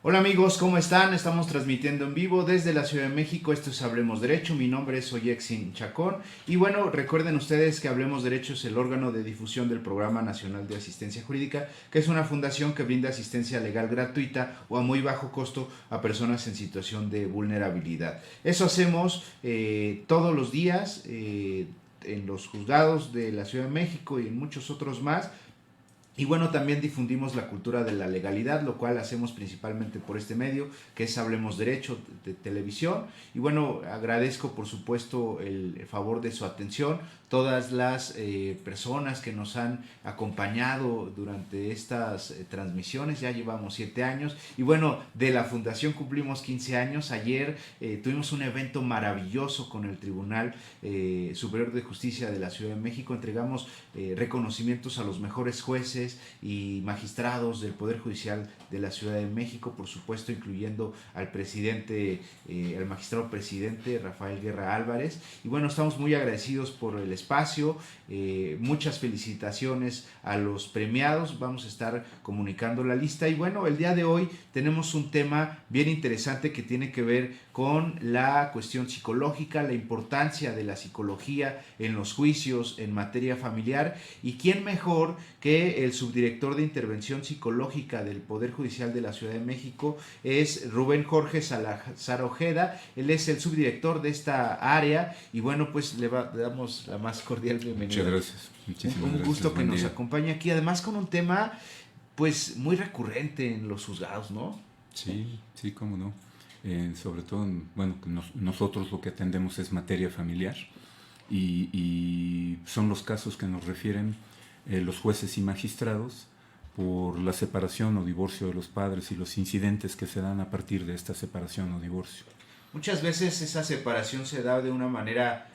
Hola amigos, ¿cómo están? Estamos transmitiendo en vivo desde la Ciudad de México. Esto es Hablemos Derecho. Mi nombre es Oyexin Chacón. Y bueno, recuerden ustedes que Hablemos Derecho es el órgano de difusión del Programa Nacional de Asistencia Jurídica, que es una fundación que brinda asistencia legal gratuita o a muy bajo costo a personas en situación de vulnerabilidad. Eso hacemos todos los días en los juzgados de la Ciudad de México y en muchos otros más. Y bueno, también difundimos la cultura de la legalidad, lo cual hacemos principalmente por este medio, que es Hablemos Derecho de televisión. Y bueno, agradezco por supuesto el favor de su atención, todas las personas que nos han acompañado durante estas transmisiones, ya llevamos 7 años. Y bueno, de la fundación cumplimos 15 años. Ayer tuvimos un evento maravilloso con el Tribunal Superior de Justicia de la Ciudad de México. Entregamos reconocimientos a los mejores jueces y magistrados del Poder Judicial de la Ciudad de México, por supuesto incluyendo al presidente, al magistrado presidente Rafael Guerra Álvarez. Y bueno, estamos muy agradecidos por el espacio, muchas felicitaciones a los premiados, vamos a estar comunicando la lista. Y bueno, el día de hoy tenemos un tema bien interesante que tiene que ver con la cuestión psicológica, la importancia de la psicología en los juicios en materia familiar. Y quién mejor que el subdirector de intervención psicológica del Poder Judicial de la Ciudad de México es Rubén Jorge Salazar Ojeda. Él es el subdirector de esta área y bueno, pues le damos la más cordial bienvenida. Muchas gracias, muchísimas Un gracias. gusto que Buen nos día. acompañe aquí, además con un tema pues muy recurrente en los juzgados, ¿no? Sí, sí, cómo no. Sobre todo, bueno, nosotros lo que atendemos es materia familiar y son los casos que nos refieren los jueces y magistrados por la separación o divorcio de los padres y los incidentes que se dan a partir de esta separación o divorcio. Muchas veces esa separación se da de una manera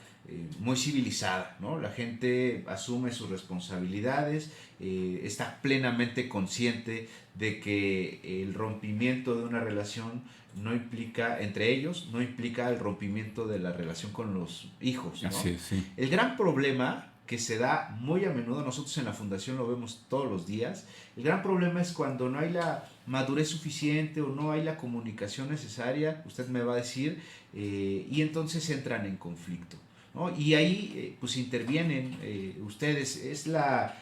muy civilizada, ¿no? La gente asume sus responsabilidades, está plenamente consciente de que el rompimiento de una relación no implica, entre ellos, no implica el rompimiento de la relación con los hijos, Así ¿no? es, sí. El gran problema que se da muy a menudo, nosotros en la fundación lo vemos todos los días, el gran problema es cuando no hay la madurez suficiente o no hay la comunicación necesaria, usted me va a decir, y entonces entran en conflicto, ¿no? Y ahí pues intervienen ustedes, es la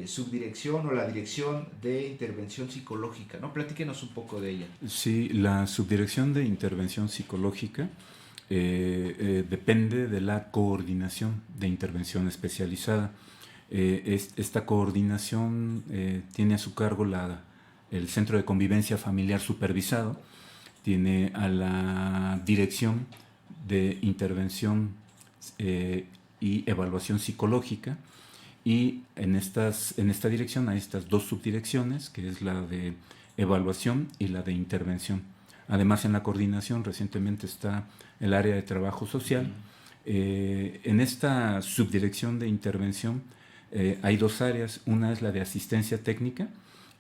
subdirección o la dirección de intervención psicológica, ¿no? Platíquenos un poco de ella. Sí, la subdirección de intervención psicológica depende de la coordinación de intervención especializada. Esta coordinación tiene a su cargo el Centro de Convivencia Familiar Supervisado, tiene a la Dirección de Intervención y Evaluación Psicológica, y en esta dirección hay estas dos subdirecciones, que es la de evaluación y la de intervención. Además, en la coordinación recientemente está el área de trabajo social. En esta subdirección de intervención hay dos áreas. Una es la de asistencia técnica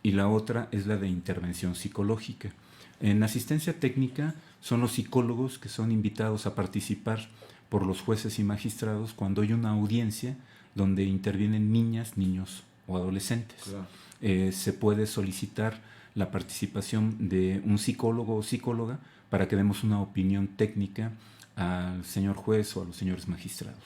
y la otra es la de intervención psicológica. En asistencia técnica son los psicólogos que son invitados a participar por los jueces y magistrados cuando hay una audiencia donde intervienen niñas, niños o adolescentes. Claro. Se puede solicitar la participación de un psicólogo o psicóloga para que demos una opinión técnica al señor juez o a los señores magistrados.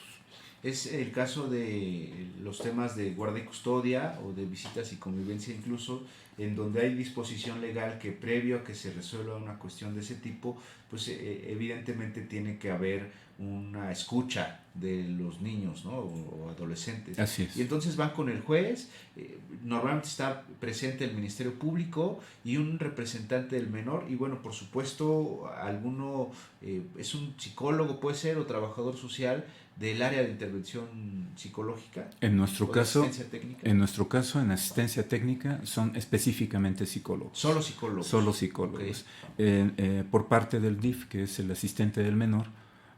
Es el caso de los temas de guardia y custodia o de visitas y convivencia incluso, en donde hay disposición legal que previo a que se resuelva una cuestión de ese tipo, pues evidentemente tiene que haber una escucha de los niños, ¿no? O adolescentes. Así es. Y entonces van con el juez, normalmente está presente el Ministerio Público y un representante del menor, y bueno, por supuesto, alguno es un psicólogo, puede ser, o trabajador social del área de intervención psicológica. En nuestro caso, asistencia técnica. en asistencia técnica son específicamente psicólogos. Solo psicólogos. Solo psicólogos. Okay. Por parte del DIF, que es el asistente del menor,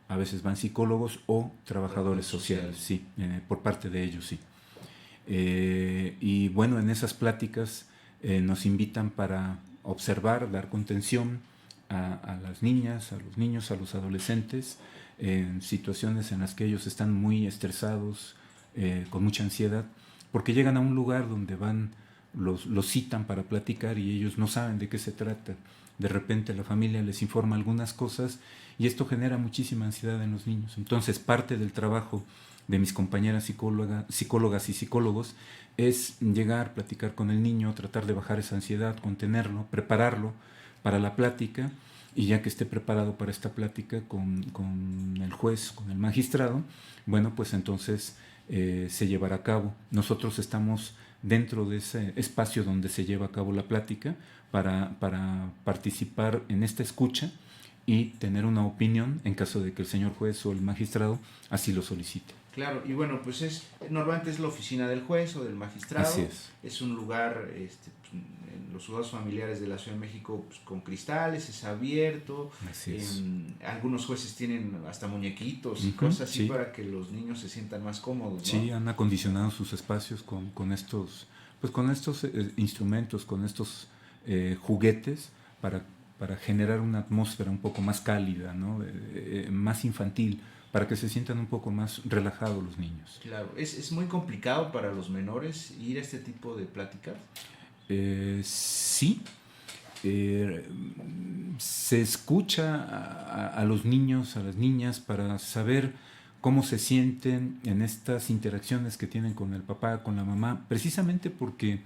a veces van psicólogos o trabajadores sociales, sí, por parte de ellos, sí. Y bueno, en esas pláticas nos invitan para observar, dar contención a las niñas, a los niños, a los adolescentes, en situaciones en las que ellos están muy estresados, con mucha ansiedad, porque llegan a un lugar donde van los citan para platicar y ellos no saben de qué se trata. De repente la familia les informa algunas cosas y esto genera muchísima ansiedad en los niños. Entonces, parte del trabajo de mis compañeras psicólogas y psicólogos es llegar, platicar con el niño, tratar de bajar esa ansiedad, contenerlo, prepararlo para la plática, y ya que esté preparado para esta plática con el juez, con el magistrado, bueno, pues entonces se llevará a cabo. Nosotros estamos dentro de ese espacio donde se lleva a cabo la plática para participar en esta escucha y tener una opinión en caso de que el señor juez o el magistrado así lo solicite. Claro, y bueno, pues normalmente es la oficina del juez o del magistrado. Así es. Es un lugar, en los juzgados familiares de la Ciudad de México, pues, con cristales, es abierto. Así es. Algunos jueces tienen hasta muñequitos y Uh-huh, cosas así, sí, para que los niños se sientan más cómodos, ¿no? Sí, han acondicionado sus espacios con estos, pues con estos instrumentos, con estos juguetes para generar una atmósfera un poco más cálida, ¿no? Más infantil, para que se sientan un poco más relajados los niños. Claro, es muy complicado para los menores ir a este tipo de pláticas. Sí, se escucha a los niños, a las niñas, para saber cómo se sienten en estas interacciones que tienen con el papá, con la mamá, precisamente porque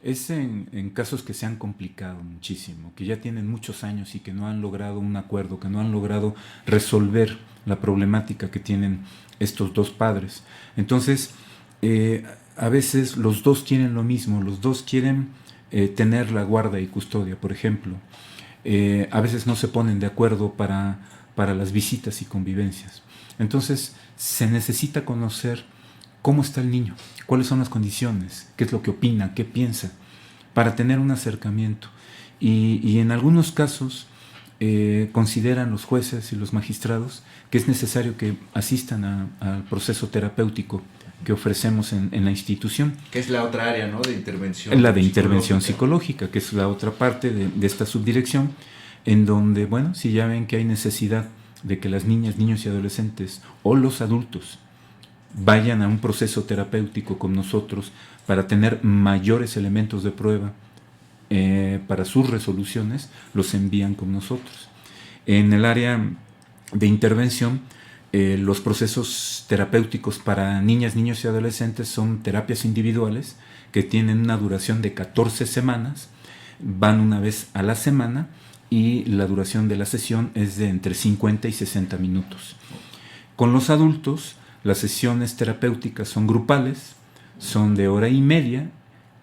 es en casos que se han complicado muchísimo, que ya tienen muchos años y que no han logrado un acuerdo, que no han logrado resolver la problemática que tienen estos dos padres. Entonces, a veces los dos quieren lo mismo, los dos quieren tener la guarda y custodia, por ejemplo. A veces no se ponen de acuerdo para las visitas y convivencias. Entonces, se necesita conocer cómo está el niño, cuáles son las condiciones, qué es lo que opina, qué piensa, para tener un acercamiento. Y en algunos casos consideran los jueces y los magistrados que es necesario que asistan al proceso terapéutico que ofrecemos en la institución. Que es la otra área, ¿no?, de intervención. La de intervención psicológica, que es la otra parte de esta subdirección, en donde, bueno, si ya ven que hay necesidad de que las niñas, niños y adolescentes o los adultos vayan a un proceso terapéutico con nosotros para tener mayores elementos de prueba para sus resoluciones, los envían con nosotros. En el área de intervención, los procesos terapéuticos para niñas, niños y adolescentes son terapias individuales que tienen una duración de 14 semanas, van una vez a la semana y la duración de la sesión es de entre 50 y 60 minutos. Con los adultos, las sesiones terapéuticas son grupales, son de hora y media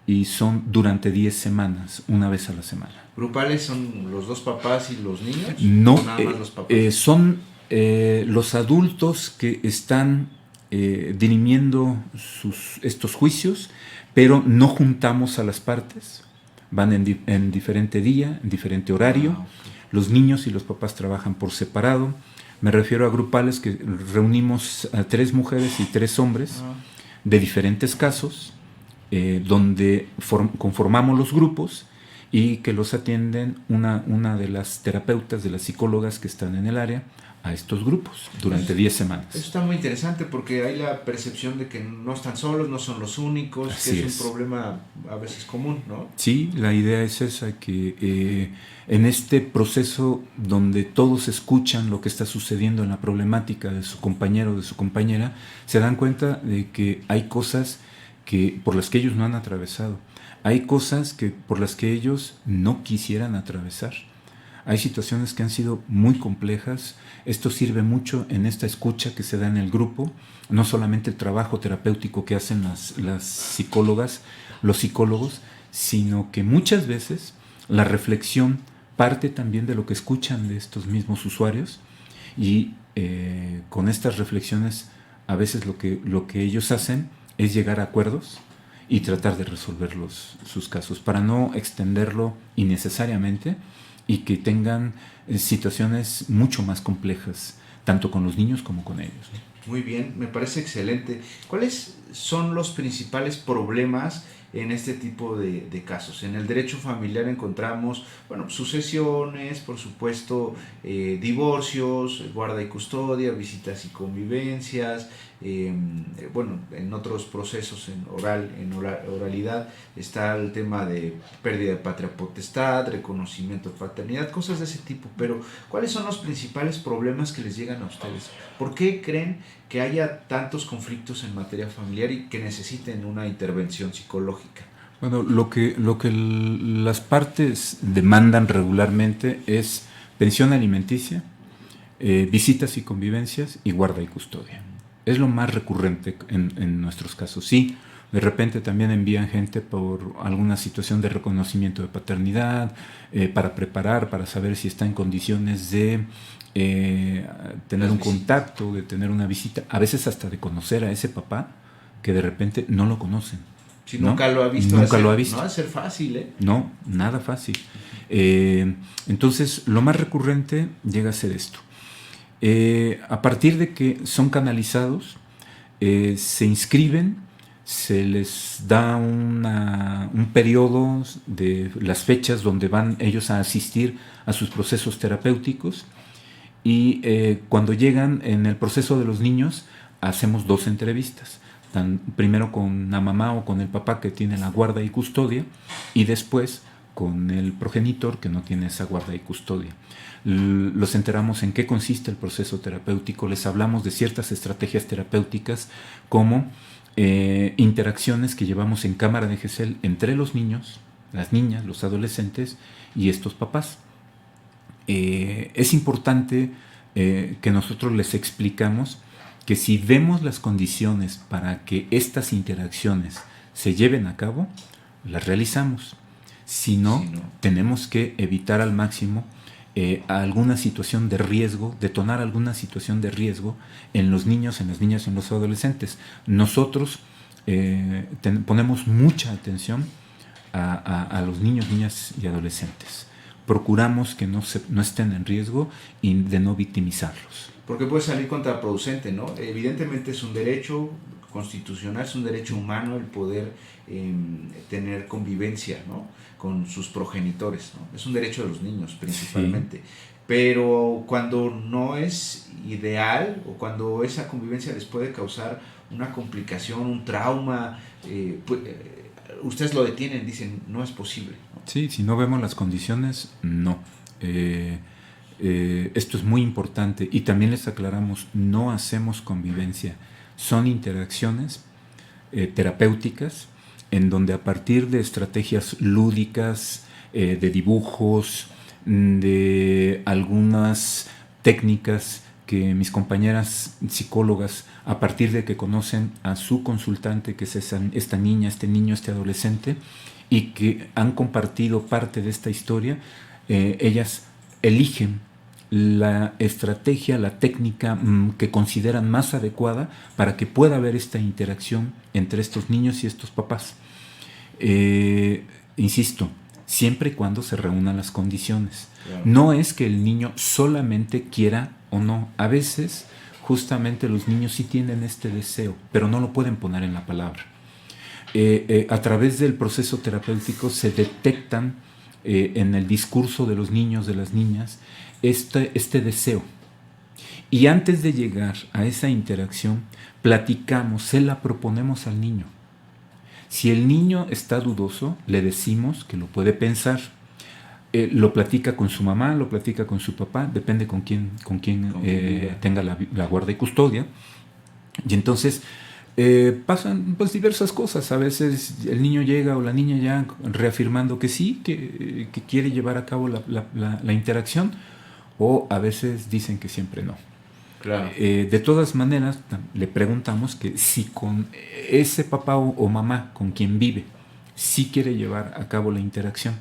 y son durante 10 semanas, una vez a la semana. ¿Grupales son los dos papás y los niños? No, ¿O nada más los papás? son los adultos que están dirimiendo estos juicios, pero no juntamos a las partes, van en diferente día, en diferente horario. Okay. Los niños y los papás trabajan por separado. Me refiero a grupales que reunimos a 3 mujeres y 3 hombres de diferentes casos, donde conformamos los grupos y que los atienden una de las terapeutas, de las psicólogas que están en el área, a estos grupos durante 10 semanas. Eso está muy interesante porque hay la percepción de que no están solos, no son los únicos, Así que es un problema a veces común, ¿no? Sí, la idea es esa, que en este proceso donde todos escuchan lo que está sucediendo en la problemática de su compañero o de su compañera, se dan cuenta de que hay cosas por las que ellos no han atravesado, hay cosas por las que ellos no quisieran atravesar. Hay situaciones que han sido muy complejas. Esto sirve mucho en esta escucha que se da en el grupo, no solamente el trabajo terapéutico que hacen las psicólogas, los psicólogos, sino que muchas veces la reflexión parte también de lo que escuchan de estos mismos usuarios, y con estas reflexiones a veces lo que ellos hacen es llegar a acuerdos y tratar de resolver sus casos para no extenderlo innecesariamente y que tengan situaciones mucho más complejas, tanto con los niños como con ellos. Muy bien, me parece excelente. ¿Cuáles son los principales problemas en este tipo de casos? En el derecho familiar encontramos, bueno, sucesiones, por supuesto, divorcios, guarda y custodia, visitas y convivencias, bueno, en otros procesos, en oralidad, está el tema de pérdida de patria potestad, reconocimiento de paternidad, cosas de ese tipo. Pero, ¿cuáles son los principales problemas que les llegan a ustedes? ¿Por qué creen que haya tantos conflictos en materia familiar y que necesiten una intervención psicológica? Bueno, lo que las partes demandan regularmente es pensión alimenticia, visitas y convivencias y guarda y custodia. Es lo más recurrente en nuestros casos. Sí, de repente también envían gente por alguna situación de reconocimiento de paternidad, para preparar, para saber si está en condiciones de tener un contacto, de tener una visita, a veces hasta de conocer a ese papá que de repente no lo conocen. Si nunca lo ha visto. Nunca lo ha visto. No va a ser fácil, ¿eh? No, nada fácil. Entonces, lo más recurrente llega a ser esto. A partir de que son canalizados, se inscriben, se les da un periodo de las fechas donde van ellos a asistir a sus procesos terapéuticos, y cuando llegan en el proceso de los niños, hacemos 2 entrevistas. Primero con la mamá o con el papá que tiene la guarda y custodia, y después con el progenitor que no tiene esa guarda y custodia. Los enteramos en qué consiste el proceso terapéutico, les hablamos de ciertas estrategias terapéuticas como interacciones que llevamos en cámara de Gesell entre los niños, las niñas, los adolescentes y estos papás. Es importante que nosotros les explicamos que si vemos las condiciones para que estas interacciones se lleven a cabo, las realizamos. Si no, tenemos que evitar al máximo alguna situación de riesgo, detonar alguna situación de riesgo en los niños, en las niñas, en los adolescentes. Nosotros ponemos mucha atención a los niños, niñas y adolescentes. Procuramos que no estén en riesgo y de no victimizarlos. Porque puede salir contraproducente, ¿no? Evidentemente es un derecho constitucional, es un derecho humano el poder tener convivencia, ¿no?, con sus progenitores, ¿no? Es un derecho de los niños principalmente. Sí. Pero cuando no es ideal o cuando esa convivencia les puede causar una complicación, un trauma, ustedes lo detienen, dicen, no es posible, ¿no? Sí, si no vemos las condiciones, no. Esto es muy importante, y también les aclaramos, no hacemos convivencia, son interacciones terapéuticas en donde a partir de estrategias lúdicas, de dibujos, de algunas técnicas que mis compañeras psicólogas, a partir de que conocen a su consultante, que es esta niña, este niño, este adolescente, y que han compartido parte de esta historia, ellas eligen la estrategia, la técnica que consideran más adecuada para que pueda haber esta interacción entre estos niños y estos papás. Insisto, siempre y cuando se reúnan las condiciones. Claro. No es que el niño solamente quiera o no. A veces, justamente los niños sí tienen este deseo, pero no lo pueden poner en la palabra. A través del proceso terapéutico se detectan en el discurso de los niños, de las niñas, este deseo. Y antes de llegar a esa interacción, platicamos, se la proponemos al niño. Si el niño está dudoso, le decimos que lo puede pensar. Lo platica con su mamá, lo platica con su papá, depende con quién tenga la guarda y custodia. Y entonces pasan pues diversas cosas. A veces el niño llega o la niña ya reafirmando que sí, que quiere llevar a cabo la interacción, o a veces dicen que siempre no. Claro. De todas maneras, le preguntamos que si con ese papá o mamá con quien vive sí quiere llevar a cabo la interacción.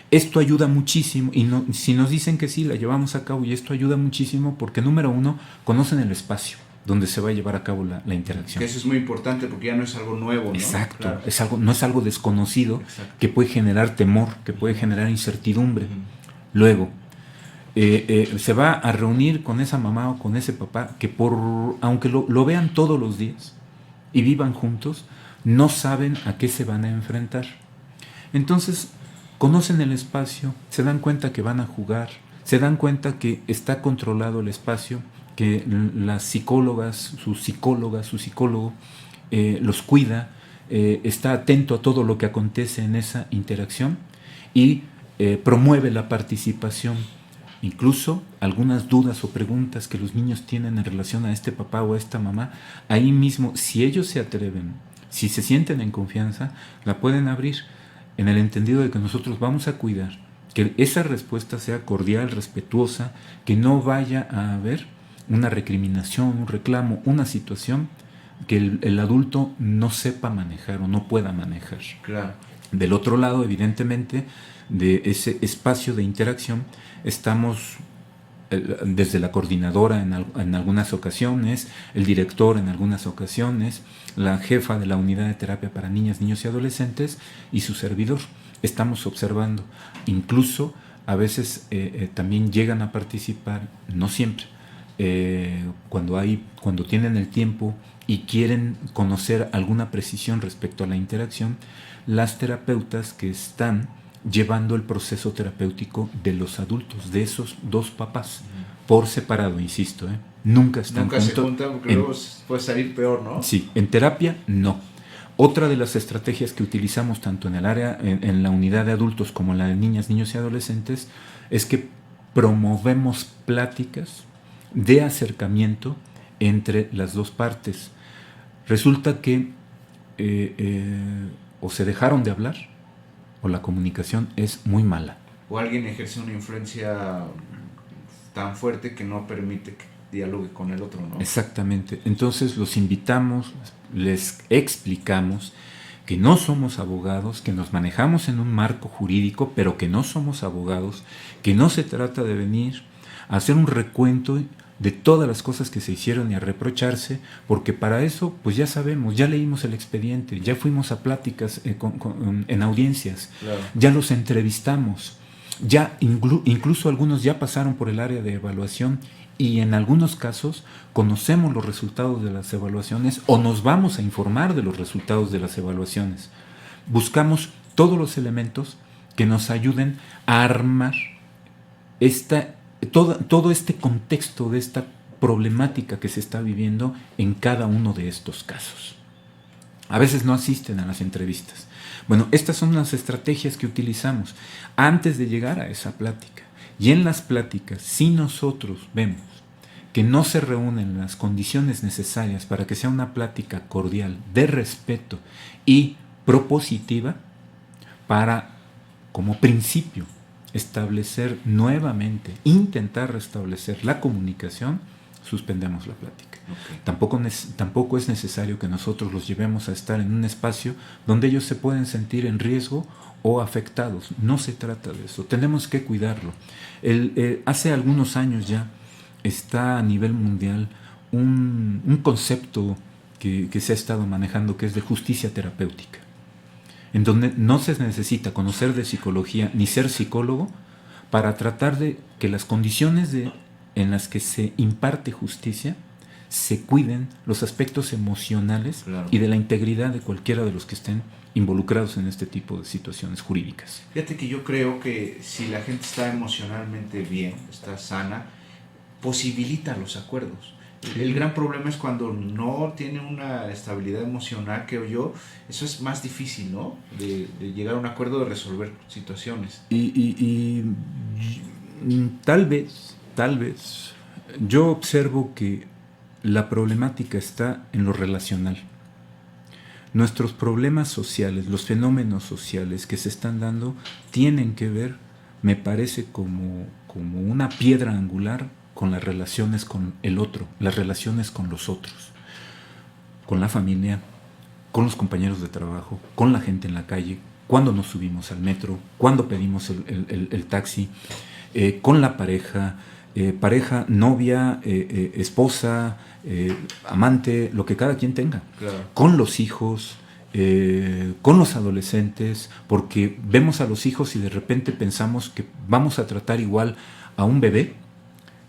Esto ayuda muchísimo, y si nos dicen que sí, la llevamos a cabo, y esto ayuda muchísimo porque, número uno, conocen el espacio donde se va a llevar a cabo la interacción. Que eso es muy importante porque ya no es algo nuevo, ¿no? Exacto, claro. No es algo desconocido. Exacto. Que puede generar temor, que puede generar incertidumbre. Luego, se va a reunir con esa mamá o con ese papá que aunque lo vean todos los días y vivan juntos, no saben a qué se van a enfrentar. Entonces, conocen el espacio, se dan cuenta que van a jugar, se dan cuenta que está controlado el espacio, que las psicólogas, su psicólogo, los cuida, está atento a todo lo que acontece en esa interacción y promueve la participación. Incluso algunas dudas o preguntas que los niños tienen en relación a este papá o a esta mamá, ahí mismo, si ellos se atreven, si se sienten en confianza, la pueden abrir en el entendido de que nosotros vamos a cuidar que esa respuesta sea cordial, respetuosa, que no vaya a haber una recriminación, un reclamo, una situación que el adulto no sepa manejar o no pueda manejar. Claro. Del otro lado, evidentemente, de ese espacio de interacción, estamos desde la coordinadora en algunas ocasiones, el director en algunas ocasiones, la jefa de la unidad de terapia para niñas, niños y adolescentes y su servidor. Estamos observando, incluso a veces también llegan a participar, no siempre, cuando tienen el tiempo y quieren conocer alguna precisión respecto a la interacción, las terapeutas que están llevando el proceso terapéutico de los adultos, de esos dos papás, por separado, insisto, nunca están juntos. Nunca se juntan porque luego puede salir peor, ¿no? Sí, en terapia no. Otra de las estrategias que utilizamos tanto en el área, en la unidad de adultos como en la de niñas, niños y adolescentes, es que promovemos pláticas de acercamiento entre las dos partes. Resulta que o se dejaron de hablar o la comunicación es muy mala. O alguien ejerce una influencia tan fuerte que no permite que dialogue con el otro, ¿no? Exactamente. Entonces los invitamos, les explicamos que no somos abogados, que nos manejamos en un marco jurídico, pero que no somos abogados, que no se trata de venir a hacer un recuento de todas las cosas que se hicieron y a reprocharse, porque para eso, pues ya sabemos, ya leímos el expediente, ya fuimos a pláticas en audiencias, claro. Ya los entrevistamos, ya incluso algunos ya pasaron por el área de evaluación y en algunos casos conocemos los resultados de las evaluaciones o nos vamos a informar de los resultados de las evaluaciones. Buscamos todos los elementos que nos ayuden a armar todo este contexto de esta problemática que se está viviendo en cada uno de estos casos. A veces no asisten a las entrevistas. Bueno, estas son las estrategias que utilizamos antes de llegar a esa plática. Y en las pláticas, si nosotros vemos que no se reúnen las condiciones necesarias para que sea una plática cordial, de respeto y propositiva, para, como principio, establecer nuevamente, intentar restablecer la comunicación, suspendemos la plática. Okay. Tampoco es necesario que nosotros los llevemos a estar en un espacio donde ellos se pueden sentir en riesgo o afectados. No se trata de eso, tenemos que cuidarlo. Hace algunos años ya está a nivel mundial un concepto que se ha estado manejando, que es de justicia terapéutica, en donde no se necesita conocer de psicología ni ser psicólogo para tratar de que las condiciones en las que se imparte justicia se cuiden los aspectos emocionales, claro, y de la integridad de cualquiera de los que estén involucrados en este tipo de situaciones jurídicas. Fíjate que yo creo que si la gente está emocionalmente bien, está sana, posibilita los acuerdos. El gran problema es cuando no tiene una estabilidad emocional, creo yo, eso es más difícil, ¿no? De llegar a un acuerdo, de resolver situaciones. Y tal vez, yo observo que la problemática está en lo relacional. Nuestros problemas sociales, los fenómenos sociales que se están dando, tienen que ver, me parece, como una piedra angular con las relaciones con el otro, las relaciones con los otros, con la familia, con los compañeros de trabajo, con la gente en la calle, cuando nos subimos al metro, cuando pedimos el taxi, con la pareja, novia, esposa, amante, lo que cada quien tenga, claro, con los hijos, con los adolescentes, porque vemos a los hijos y de repente pensamos que vamos a tratar igual a un bebé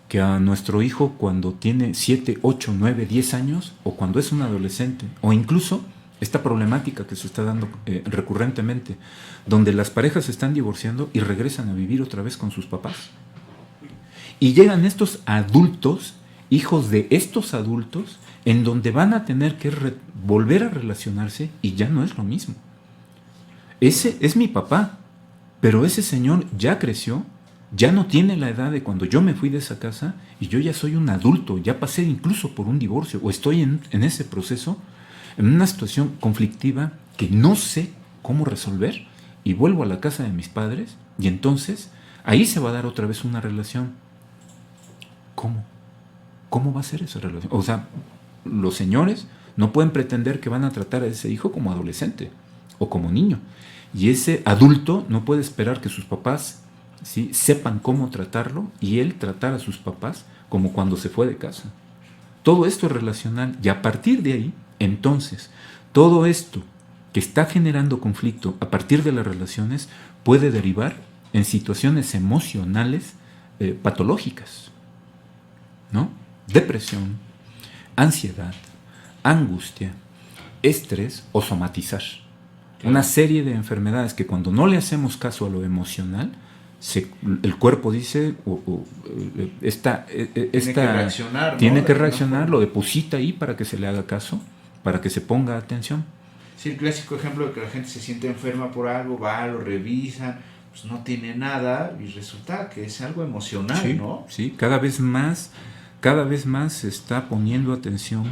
que a nuestro hijo cuando tiene 7, 8, 9, 10 años o cuando es un adolescente, o incluso esta problemática que se está dando recurrentemente, donde las parejas se están divorciando y regresan a vivir otra vez con sus papás. Y llegan estos adultos hijos de estos adultos, en donde van a tener que volver a relacionarse y ya no es lo mismo. Ese es mi papá, pero ese señor ya creció, ya no tiene la edad de cuando yo me fui de esa casa y yo ya soy un adulto, ya pasé incluso por un divorcio o estoy en ese proceso, en una situación conflictiva que no sé cómo resolver y vuelvo a la casa de mis padres y entonces ahí se va a dar otra vez una relación. ¿Cómo? ¿Cómo va a ser esa relación? O sea, los señores no pueden pretender que van a tratar a ese hijo como adolescente o como niño. Y ese adulto no puede esperar que sus papás, ¿sí?, sepan cómo tratarlo y él tratar a sus papás como cuando se fue de casa. Todo esto es relacional y a partir de ahí, entonces, todo esto que está generando conflicto a partir de las relaciones puede derivar en situaciones emocionales patológicas, ¿no? Depresión, ansiedad, angustia, estrés o somatizar. Una serie de enfermedades que cuando no le hacemos caso a lo emocional, el cuerpo dice, tiene que reaccionar, lo deposita ahí para que se le haga caso, para que se ponga atención. Sí, el clásico ejemplo de que la gente se siente enferma por algo, va, lo revisan, pues no tiene nada y resulta que es algo emocional, sí, ¿no? Sí, cada vez más se está poniendo atención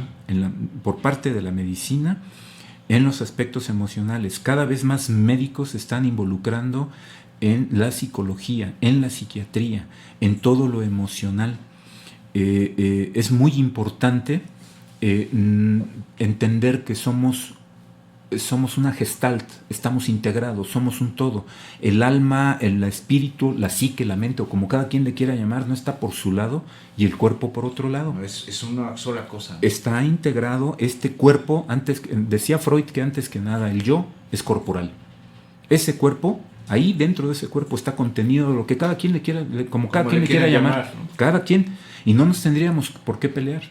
por parte de la medicina en los aspectos emocionales. Cada vez más médicos se están involucrando en la psicología, en la psiquiatría, en todo lo emocional. Es muy importante entender que somos una gestalt, estamos integrados, somos un todo. El alma, el espíritu, la psique, la mente, o como cada quien le quiera llamar, no está por su lado y el cuerpo por otro lado. Es una sola cosa, ¿no? Está integrado este cuerpo, decía Freud que antes que nada el yo es corporal. Ese cuerpo, ahí dentro de ese cuerpo está contenido lo que cada quien le quiera, como cada quien le quiera llamar, ¿no? Cada quien, y no nos tendríamos por qué pelear,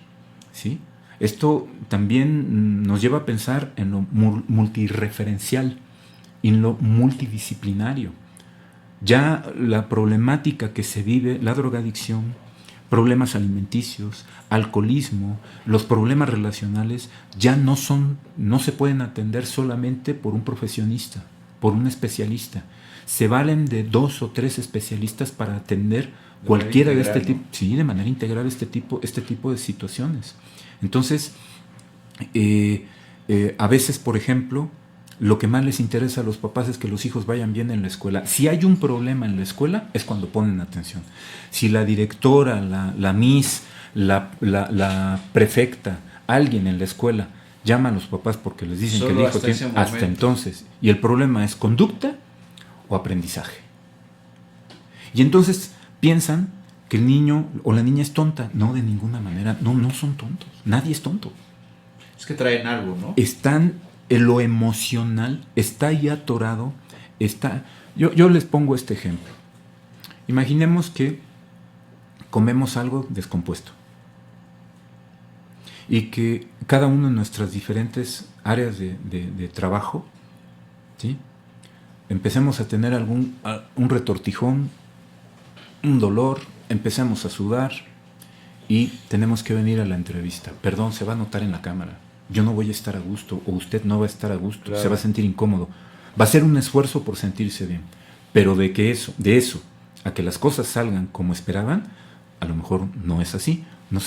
¿sí? Esto también nos lleva a pensar en lo multireferencial, en lo multidisciplinario. Ya la problemática que se vive, la drogadicción, problemas alimenticios, alcoholismo, los problemas relacionales, ya no se pueden atender solamente por un profesionista, por un especialista. Se valen de 2 o 3 especialistas para atender cualquiera de este tipo, sí, de manera integral este tipo de situaciones. Entonces, a veces, por ejemplo, lo que más les interesa a los papás es que los hijos vayan bien en la escuela. Si hay un problema en la escuela, es cuando ponen atención. Si la directora, la miss, la prefecta, alguien en la escuela llama a los papás porque les dicen solo que el hijo tiene, hasta entonces. Y el problema es conducta o aprendizaje. Y entonces piensan que el niño o la niña es tonta. No, de ninguna manera. No son tontos. Nadie es tonto. Es que traen algo, ¿no? Están en lo emocional, está ahí atorado. Yo les pongo este ejemplo. Imaginemos que comemos algo descompuesto y que cada uno en nuestras diferentes áreas de trabajo, ¿sí?, empecemos a tener un retortijón, un dolor, empecemos a sudar y tenemos que venir a la entrevista. Perdón, se va a notar en la cámara. Yo no voy a estar a gusto o usted no va a estar a gusto, claro. Se va a sentir incómodo. Va a ser un esfuerzo por sentirse bien. Pero de eso a que las cosas salgan como esperaban, a lo mejor no es así. Nos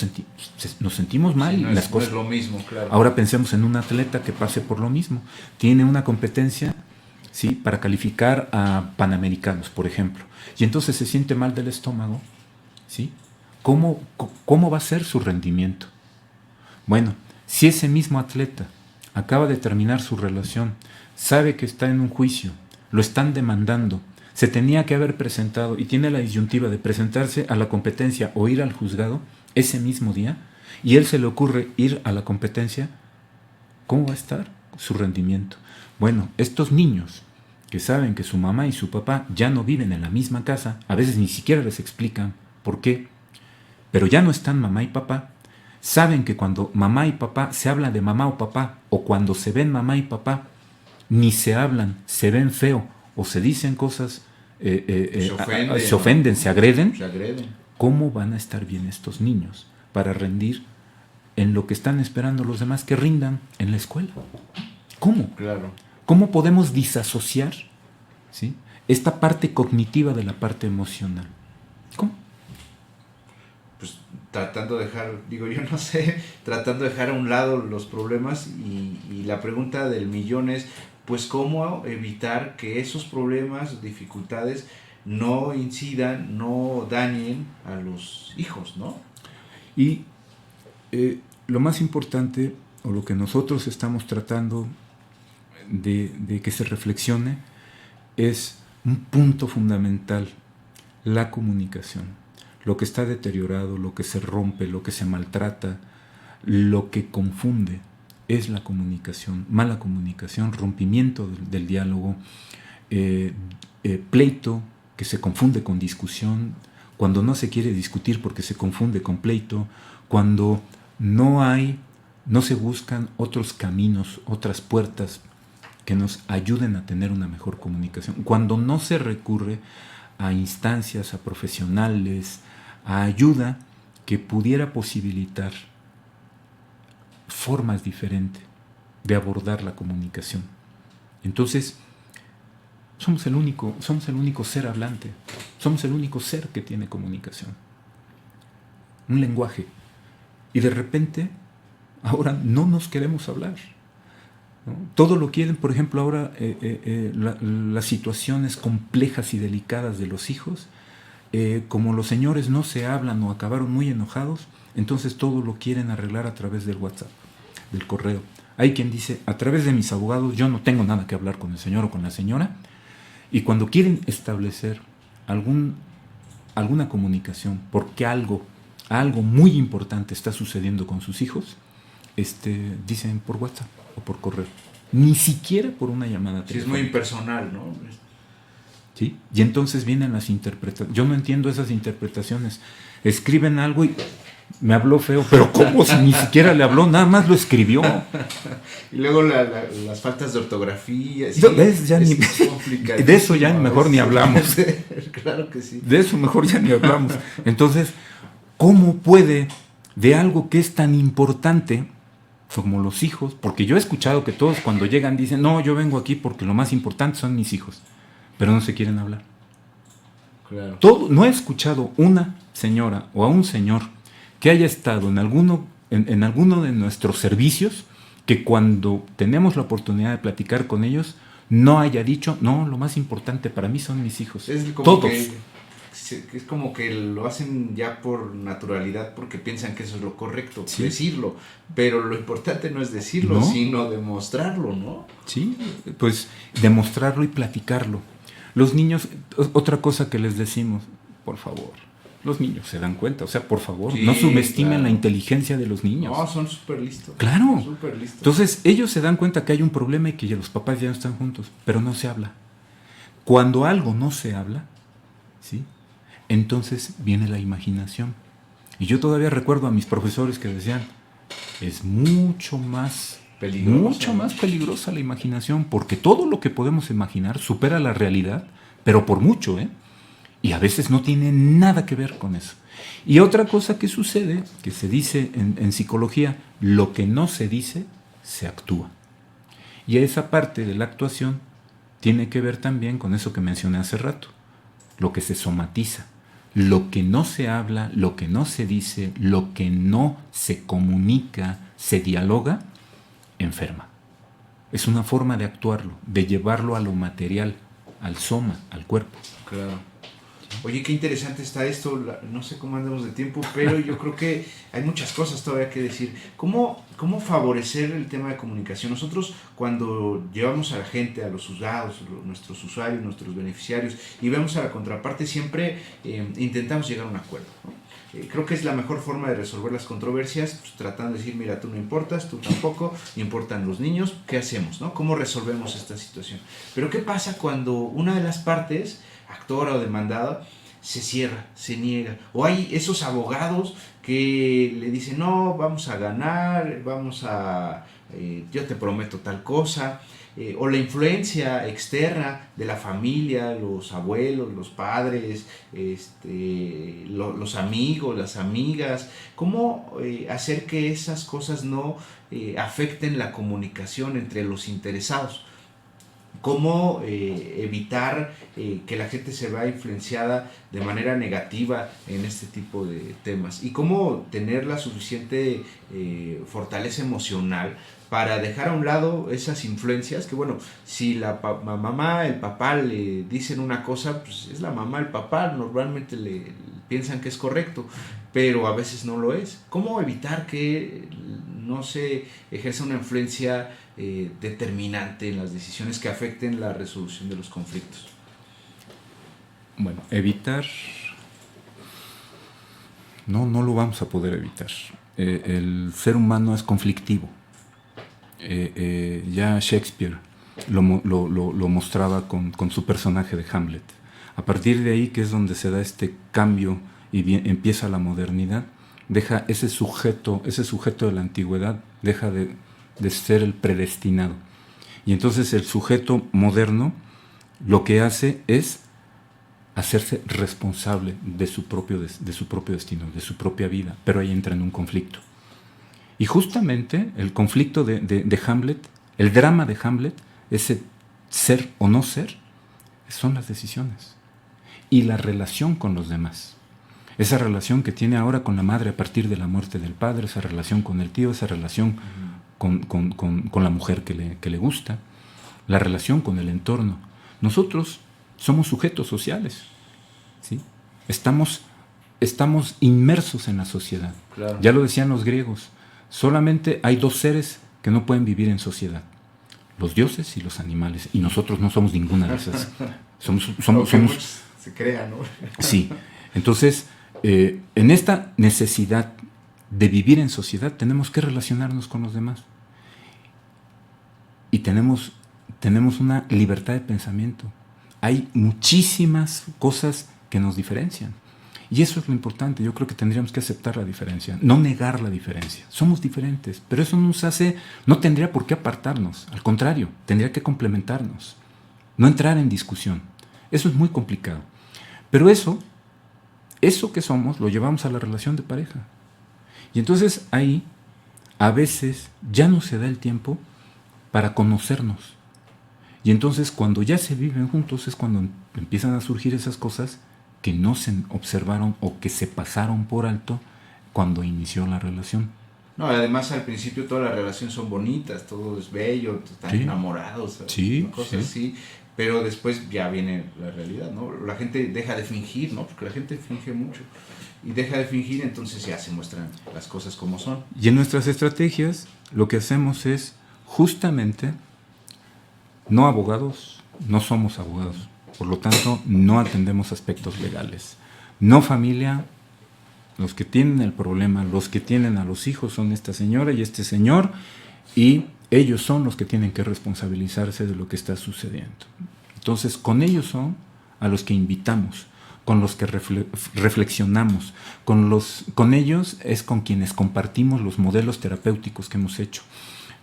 sentimos mal. Sí, las cosas. No es lo mismo, claro. Ahora pensemos en un atleta que pase por lo mismo. Tiene una competencia, ¿sí?, para calificar a panamericanos, por ejemplo. Y entonces se siente mal del estómago, ¿sí? ¿Cómo va a ser su rendimiento? Bueno, si ese mismo atleta acaba de terminar su relación, sabe que está en un juicio, lo están demandando, se tenía que haber presentado y tiene la disyuntiva de presentarse a la competencia o ir al juzgado ese mismo día, y él se le ocurre ir a la competencia, ¿cómo va a estar su rendimiento? Bueno, estos niños que saben que su mamá y su papá ya no viven en la misma casa, a veces ni siquiera les explican por qué, pero ya no están mamá y papá, saben que cuando mamá y papá se habla de mamá o papá, o cuando se ven mamá y papá, ni se hablan, se ven feo, o se dicen cosas, se ofenden, ¿no? Se agreden. ¿Cómo van a estar bien estos niños? para rendir en lo que están esperando los demás que rindan en la escuela. ¿Cómo? Claro. ¿Cómo podemos disasociar, ¿sí?, esta parte cognitiva de la parte emocional? ¿Cómo? Pues tratando de dejar, digo yo no sé, tratando de dejar a un lado los problemas y la pregunta del millón es, pues cómo evitar que esos problemas, dificultades, no incidan, no dañen a los hijos, ¿no? Y lo más importante, o lo que nosotros estamos tratando de que se reflexione, es un punto fundamental: la comunicación. Lo que está deteriorado, lo que se rompe, lo que se maltrata, lo que confunde, es la comunicación. Mala comunicación, rompimiento del diálogo, pleito que se confunde con discusión, cuando no se quiere discutir porque se confunde con pleito, cuando no se buscan otros caminos, otras puertas que nos ayuden a tener una mejor comunicación, cuando no se recurre a instancias, a profesionales, a ayuda que pudiera posibilitar formas diferentes de abordar la comunicación. Entonces, somos el único ser hablante, somos el único ser que tiene comunicación, un lenguaje, y de repente ahora no nos queremos hablar, ¿no? Todo lo quieren, por ejemplo, ahora las situaciones complejas y delicadas de los hijos, como los señores no se hablan o acabaron muy enojados, entonces todo lo quieren arreglar a través del WhatsApp, del correo. Hay quien dice, a través de mis abogados yo no tengo nada que hablar con el señor o con la señora, y cuando quieren establecer alguna comunicación porque algo muy importante está sucediendo con sus hijos, dicen por WhatsApp o por correo, ni siquiera por una llamada telefónica. Sí, es muy impersonal, ¿no? ¿Sí? Y entonces vienen las interpretaciones. Yo no entiendo esas interpretaciones. Escriben algo y me habló feo, pero ¿cómo? Si ni siquiera le habló, nada más lo escribió. Y luego las faltas de ortografía. Sí, de eso ya mejor ni hablamos. Claro que sí. De eso mejor ya ni hablamos. Entonces, ¿cómo puede de algo que es tan importante como los hijos? Porque yo he escuchado que todos cuando llegan dicen, no, yo vengo aquí porque lo más importante son mis hijos, pero no se quieren hablar. Claro. No he escuchado una señora o a un señor que haya estado en alguno de nuestros servicios, que cuando tenemos la oportunidad de platicar con ellos, no haya dicho, no, lo más importante para mí son mis hijos. Es como todos. Es como que lo hacen ya por naturalidad porque piensan que eso es lo correcto, sí, decirlo, pero lo importante no es decirlo, ¿no?, sino demostrarlo, ¿no? Sí, pues demostrarlo y platicarlo. Los niños, otra cosa que les decimos, por favor, los niños se dan cuenta, o sea, por favor, sí, no subestimen la inteligencia de los niños. No, son súper listos. Claro. Súper listos. Entonces, ellos se dan cuenta que hay un problema y que los papás ya no están juntos, pero no se habla. Cuando algo no se habla, ¿sí?, entonces viene la imaginación. Y yo todavía recuerdo a mis profesores que decían, es mucho más peligrosa la imaginación, porque todo lo que podemos imaginar supera la realidad, pero por mucho, y a veces no tiene nada que ver con eso. Y otra cosa que sucede, que se dice en psicología, lo que no se dice, se actúa. Y esa parte de la actuación tiene que ver también con eso que mencioné hace rato, lo que se somatiza. Lo que no se habla, lo que no se dice, lo que no se comunica, se dialoga, enferma. Es una forma de actuarlo, de llevarlo a lo material, al soma, al cuerpo. Claro. Oye, qué interesante está esto, no sé cómo andamos de tiempo, pero yo creo que hay muchas cosas todavía que decir. ¿Cómo favorecer el tema de comunicación? Nosotros cuando llevamos a la gente, a los usuarios, nuestros usuarios, nuestros beneficiarios, y vemos a la contraparte, siempre intentamos llegar a un acuerdo, ¿no? Creo que es la mejor forma de resolver las controversias, pues, tratando de decir, mira, tú no importas, tú tampoco, importan los niños, ¿qué hacemos, no? ¿Cómo resolvemos esta situación? Pero ¿qué pasa cuando una de las partes, actora o demandada, se cierra, se niega? O hay esos abogados que le dicen, no, vamos a ganar, yo te prometo tal cosa. o la influencia externa de la familia, los abuelos, los padres, los amigos, las amigas, cómo hacer que esas cosas no afecten la comunicación entre los interesados. Cómo evitar que la gente se vea influenciada de manera negativa en este tipo de temas, y cómo tener la suficiente fortaleza emocional para dejar a un lado esas influencias que, bueno, si la mamá, el papá le dicen una cosa, pues es la mamá, el papá, normalmente le piensan que es correcto, pero a veces no lo es. ¿Cómo evitar que no se ejerza una influencia determinante en las decisiones que afecten la resolución de los conflictos? Bueno, evitar... No lo vamos a poder evitar. El ser humano es conflictivo. Ya Shakespeare lo mostraba con su personaje de Hamlet. A partir de ahí, que es donde se da este cambio y empieza la modernidad, deja ese sujeto de la antigüedad, deja de ser el predestinado. Y entonces el sujeto moderno lo que hace es hacerse responsable de su propio destino, de su propia vida, pero ahí entra en un conflicto. Y justamente el conflicto de Hamlet, el drama de Hamlet, ese ser o no ser, son las decisiones y la relación con los demás. Esa relación que tiene ahora con la madre a partir de la muerte del padre, esa relación con el tío, esa relación con la mujer que le gusta, la relación con el entorno. Nosotros somos sujetos sociales, ¿sí? Estamos inmersos en la sociedad. Claro. Ya lo decían los griegos, solamente hay dos seres que no pueden vivir en sociedad: los dioses y los animales, y nosotros no somos ninguna de esas. Somos se crea, ¿no? Sí. Entonces, en esta necesidad de vivir en sociedad tenemos que relacionarnos con los demás, y tenemos una libertad de pensamiento. Hay muchísimas cosas que nos diferencian, y eso es lo importante. Yo creo que tendríamos que aceptar la diferencia, no negar la diferencia. Somos diferentes, pero eso no tendría por qué apartarnos, al contrario, tendría que complementarnos, no entrar en discusión. Eso es muy complicado, pero eso que somos lo llevamos a la relación de pareja, y entonces ahí a veces ya no se da el tiempo para conocernos. Y entonces cuando ya se viven juntos es cuando empiezan a surgir esas cosas que no se observaron o que se pasaron por alto cuando inició la relación. No, además al principio todas las relaciones son bonitas, todo es bello, están enamorados, sí, cosas así, pero después ya viene la realidad, ¿no? La gente deja de fingir, ¿no? Porque la gente finge mucho y deja de fingir, entonces ya se muestran las cosas como son. Y en nuestras estrategias lo que hacemos es justamente... No abogados, no somos abogados, por lo tanto no atendemos aspectos legales. No familia, los que tienen el problema, los que tienen a los hijos son esta señora y este señor, y ellos son los que tienen que responsabilizarse de lo que está sucediendo. Entonces con ellos son a los que invitamos, con los que reflexionamos, con ellos es con quienes compartimos los modelos terapéuticos que hemos hecho.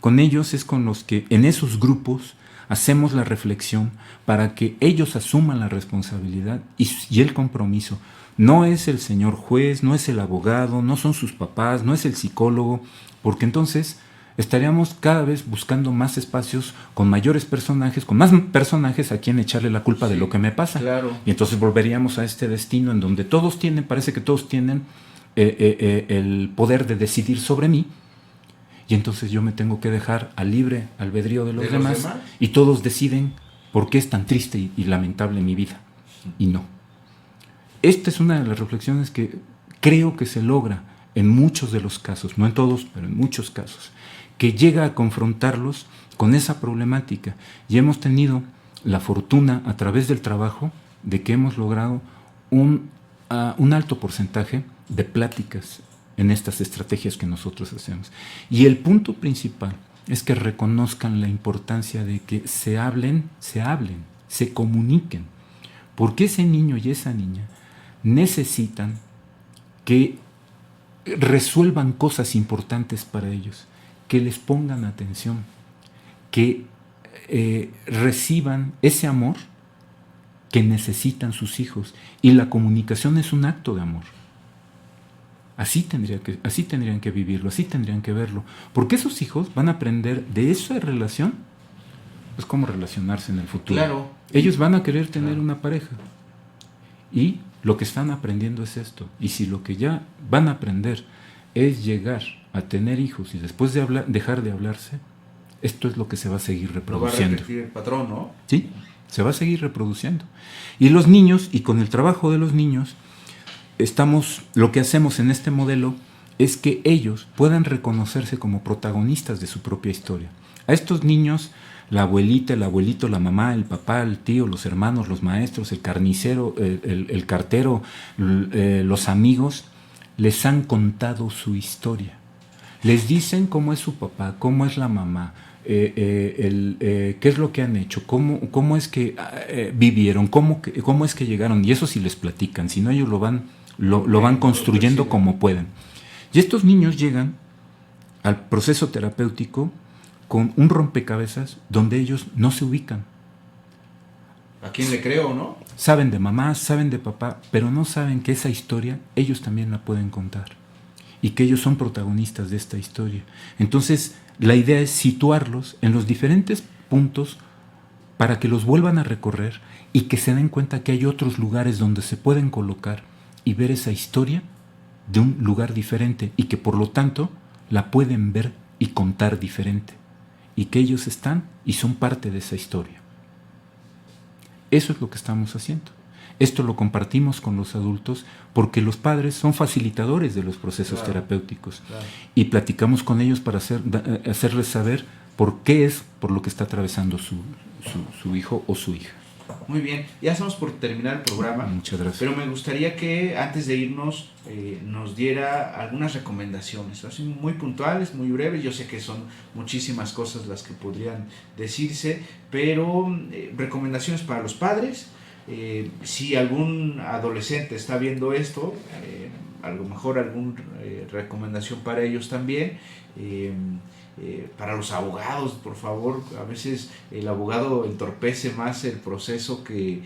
Con ellos es con los que en esos grupos hacemos la reflexión para que ellos asuman la responsabilidad y el compromiso. No es el señor juez, no es el abogado, no son sus papás, no es el psicólogo, porque entonces estaríamos cada vez buscando más espacios con mayores personajes, con más personajes a quien echarle la culpa de lo que me pasa. Claro. Y entonces volveríamos a este destino en donde parece que todos tienen el poder de decidir sobre mí. Y entonces yo me tengo que dejar al libre albedrío de los demás, y todos deciden por qué es tan triste y lamentable mi vida. Y no. Esta es una de las reflexiones que creo que se logra en muchos de los casos, no en todos, pero en muchos casos, que llega a confrontarlos con esa problemática. Y hemos tenido la fortuna a través del trabajo de que hemos logrado un alto porcentaje de pláticas en estas estrategias que nosotros hacemos. Y el punto principal es que reconozcan la importancia de que se hablen, se comuniquen, porque ese niño y esa niña necesitan que resuelvan cosas importantes para ellos, que les pongan atención, que reciban ese amor que necesitan sus hijos. Y la comunicación es un acto de amor. Así tendrían que vivirlo, así tendrían que verlo. Porque esos hijos van a aprender de esa relación, pues cómo relacionarse en el futuro. Claro. Ellos van a querer tener una pareja. Y lo que están aprendiendo es esto. Y si lo que ya van a aprender es llegar a tener hijos y después de dejar de hablarse, esto es lo que se va a seguir reproduciendo. Lo va a repetir el patrón, ¿no? Sí, se va a seguir reproduciendo. Y los niños, y con el trabajo de los niños, lo que hacemos en este modelo es que ellos puedan reconocerse como protagonistas de su propia historia. A estos niños, la abuelita, el abuelito, la mamá, el papá, el tío, los hermanos, los maestros, el carnicero, el cartero, los amigos, les han contado su historia. Les dicen cómo es su papá, cómo es la mamá, qué es lo que han hecho, cómo es que vivieron, cómo es que llegaron. Y eso sí les platican, si no ellos lo van construyendo como pueden. Y estos niños llegan al proceso terapéutico con un rompecabezas donde ellos no se ubican. ¿A quién le creo, no? Saben de mamá, saben de papá, pero no saben que esa historia ellos también la pueden contar y que ellos son protagonistas de esta historia. Entonces, la idea es situarlos en los diferentes puntos para que los vuelvan a recorrer y que se den cuenta que hay otros lugares donde se pueden colocar y ver esa historia de un lugar diferente y que por lo tanto la pueden ver y contar diferente y que ellos están y son parte de esa historia. Eso es lo que estamos haciendo. Esto lo compartimos con los adultos porque los padres son facilitadores de los procesos terapéuticos y platicamos con ellos para hacerles saber por qué es por lo que está atravesando su hijo o su hija. Muy bien, ya estamos por terminar el programa. Muchas gracias. Pero me gustaría que antes de irnos nos diera algunas recomendaciones, así muy puntuales, muy breves. Yo sé que son muchísimas cosas las que podrían decirse, pero recomendaciones para los padres. Si algún adolescente está viendo esto, a lo mejor alguna recomendación para ellos también. Para los abogados, por favor, a veces el abogado entorpece más el proceso que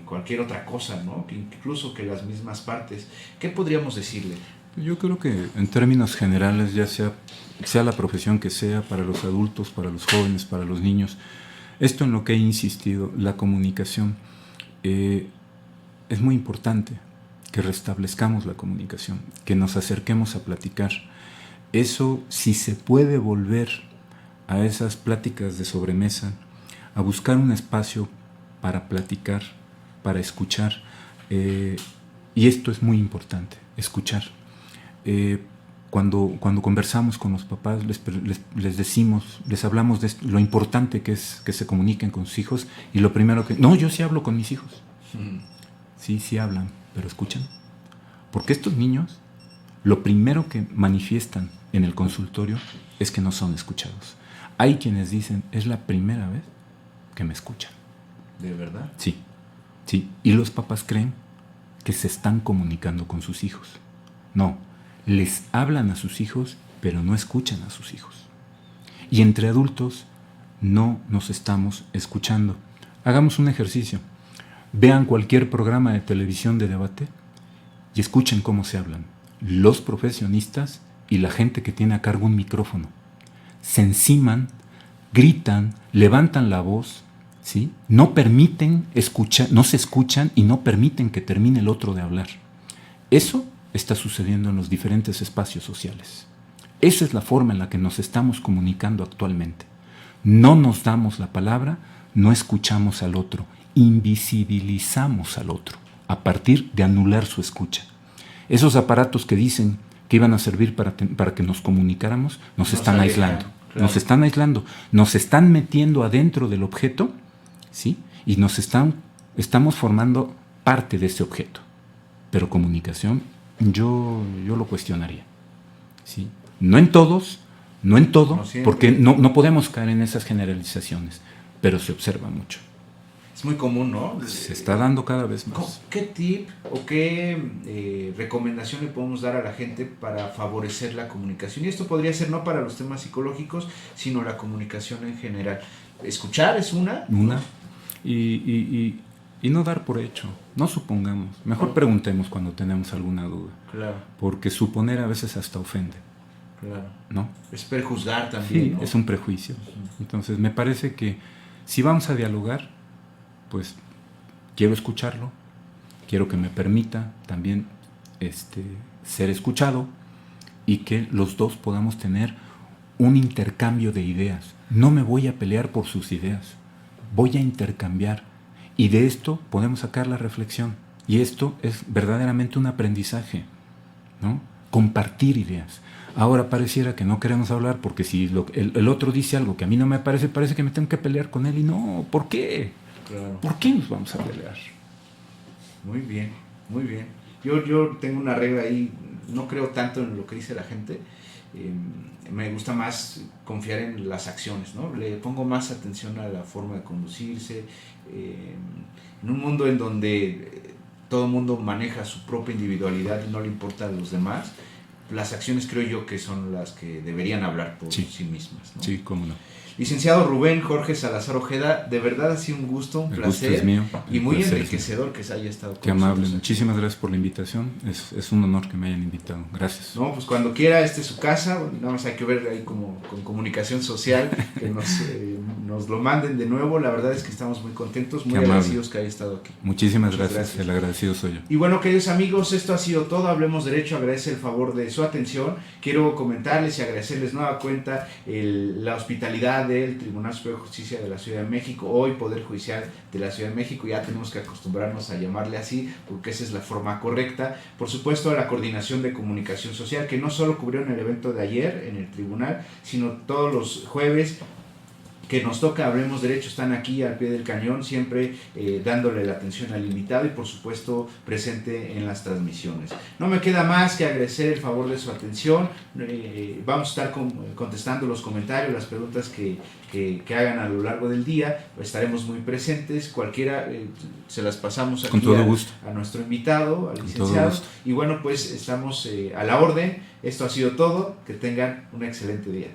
cualquier otra cosa, ¿no? Que incluso que las mismas partes. ¿Qué podríamos decirle? Yo creo que en términos generales, ya sea la profesión que sea, para los adultos, para los jóvenes, para los niños, esto en lo que he insistido, la comunicación, es muy importante que restablezcamos la comunicación, que nos acerquemos a platicar. Eso, si se puede volver a esas pláticas de sobremesa, a buscar un espacio para platicar, para escuchar, y esto es muy importante, escuchar. Cuando conversamos con los papás, les decimos, les hablamos de lo importante que es que se comuniquen con sus hijos, y lo primero que... No, yo sí hablo con mis hijos. Sí hablan, pero escuchan. Porque estos niños, lo primero que manifiestan en el consultorio es que no son escuchados. Hay quienes dicen, es la primera vez que me escuchan. ¿De verdad? Sí. Y los papás creen que se están comunicando con sus hijos. No, les hablan a sus hijos, pero no escuchan a sus hijos. Y entre adultos no nos estamos escuchando. Hagamos un ejercicio. Vean cualquier programa de televisión de debate y escuchen cómo se hablan. Los profesionistas y la gente que tiene a cargo un micrófono se enciman, gritan, levantan la voz, ¿sí? No permiten escuchar, no se escuchan y no permiten que termine el otro de hablar. Eso está sucediendo en los diferentes espacios sociales. Esa es la forma en la que nos estamos comunicando actualmente. No nos damos la palabra, no escuchamos al otro, invisibilizamos al otro a partir de anular su escucha. Esos aparatos que dicen que iban a servir para que nos comunicáramos, nos están aislando. Claro. Nos están aislando, nos están metiendo adentro del objeto, ¿sí? Y estamos formando parte de ese objeto. Pero comunicación, yo lo cuestionaría, ¿sí? No en todos, no en todo, porque no podemos caer en esas generalizaciones, pero se observa mucho. Es muy común, ¿no? Se está dando cada vez más. ¿Qué tip o qué recomendación le podemos dar a la gente para favorecer la comunicación? Y esto podría ser no para los temas psicológicos, sino la comunicación en general. Escuchar es una. Y no dar por hecho, no supongamos. Mejor preguntemos cuando tenemos alguna duda. Claro. Porque suponer a veces hasta ofende. Claro. ¿No? Es prejuzgar también. Sí, ¿no? es un prejuicio. Entonces me parece que si vamos a dialogar, pues quiero escucharlo, quiero que me permita también ser escuchado y que los dos podamos tener un intercambio de ideas. No me voy a pelear por sus ideas, voy a intercambiar y de esto podemos sacar la reflexión y esto es verdaderamente un aprendizaje, ¿no? Compartir ideas. Ahora pareciera que no queremos hablar porque si el otro dice algo que a mí no me parece que me tengo que pelear con él y no, ¿por qué? Claro. ¿Por qué nos vamos a pelear? Muy bien, muy bien. Yo tengo una regla ahí, no creo tanto en lo que dice la gente, me gusta más confiar en las acciones, ¿no? Le pongo más atención a la forma de conducirse, en un mundo en donde todo el mundo maneja su propia individualidad y no le importa a los demás, las acciones creo yo que son las que deberían hablar por sí mismas, ¿no? Sí, cómo no. Licenciado Rubén Jorge Salazar Ojeda, de verdad ha sido un gusto, un placer. Gusto es mío, y muy enriquecedor que se haya estado con nosotros. Qué amable, muchísimas gracias por la invitación, es un honor que me hayan invitado, gracias. No, pues cuando quiera, esta es su casa, nada más hay que ver ahí como con comunicación social, que nos lo manden de nuevo, la verdad es que estamos muy contentos, muy agradecidos que haya estado aquí. Muchísimas gracias, el agradecido soy yo. Y bueno, queridos amigos, esto ha sido todo, Hablemos Derecho, agradece el favor de su atención, quiero comentarles y agradecerles nueva cuenta la hospitalidad del Tribunal Superior de Justicia de la Ciudad de México, hoy Poder Judicial de la Ciudad de México, ya tenemos que acostumbrarnos a llamarle así, porque esa es la forma correcta. Por supuesto, a la Coordinación de Comunicación Social, que no solo cubrieron el evento de ayer en el tribunal, sino todos los jueves que nos toca Hablemos Derecho, están aquí al pie del cañón, siempre dándole la atención al invitado y por supuesto presente en las transmisiones. No me queda más que agradecer el favor de su atención, vamos a estar contestando los comentarios, las preguntas que hagan a lo largo del día, estaremos muy presentes, cualquiera se las pasamos aquí a nuestro invitado, al licenciado, y bueno, pues estamos a la orden. Esto ha sido todo, que tengan un excelente día.